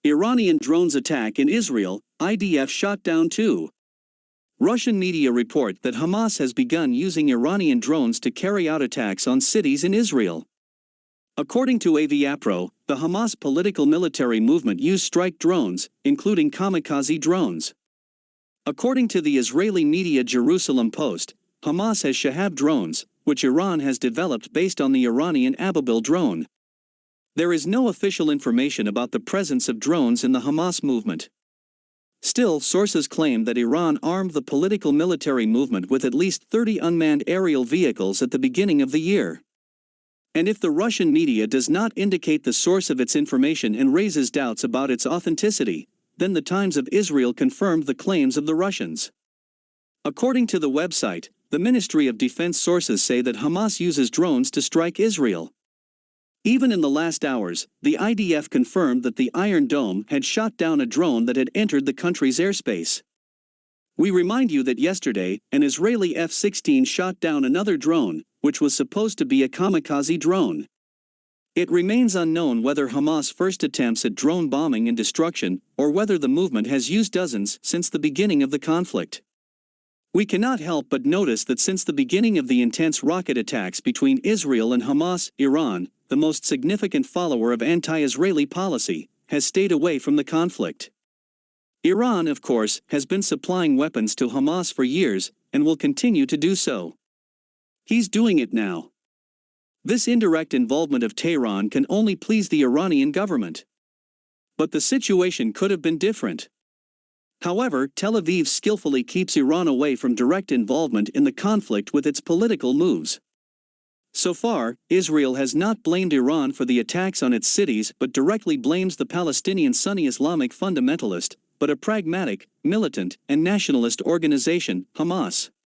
Iranian drones attack in Israel, IDF shot down 2. Russian media report that Hamas has begun using Iranian drones to carry out attacks on cities in Israel. According to Aviapro, the Hamas political military movement used strike drones, including kamikaze drones. According to the Israeli media Jerusalem Post, Hamas has Shehab drones, which Iran has developed based on the Iranian Ababil drone. There is no official information about the presence of drones in the Hamas movement. Still, sources claim that Iran armed the political military movement with at least 30 unmanned aerial vehicles at the beginning of the year. And if the Russian media does not indicate the source of its information and raises doubts about its authenticity, then the Times of Israel confirmed the claims of the Russians. According to the website, the Ministry of Defense sources say that Hamas uses drones to strike Israel. Even in the last hours, the IDF confirmed that the Iron Dome had shot down a drone that had entered the country's airspace. We remind you that yesterday, an Israeli F-16 shot down another drone, which was supposed to be a kamikaze drone. It remains unknown whether Hamas' first attempts at drone bombing and destruction, or whether the movement has used dozens since the beginning of the conflict. We cannot help but notice that since the beginning of the intense rocket attacks between Israel and Hamas, Iran, the most significant follower of anti-Israeli policy, has stayed away from the conflict. Iran, of course, has been supplying weapons to Hamas for years, and will continue to do so. He's doing it now. This indirect involvement of Tehran can only please the Iranian government. But the situation could have been different. However, Tel Aviv skillfully keeps Iran away from direct involvement in the conflict with its political moves. So far, Israel has not blamed Iran for the attacks on its cities but directly blames the Palestinian Sunni Islamic fundamentalist, but a pragmatic, militant, and nationalist organization, Hamas.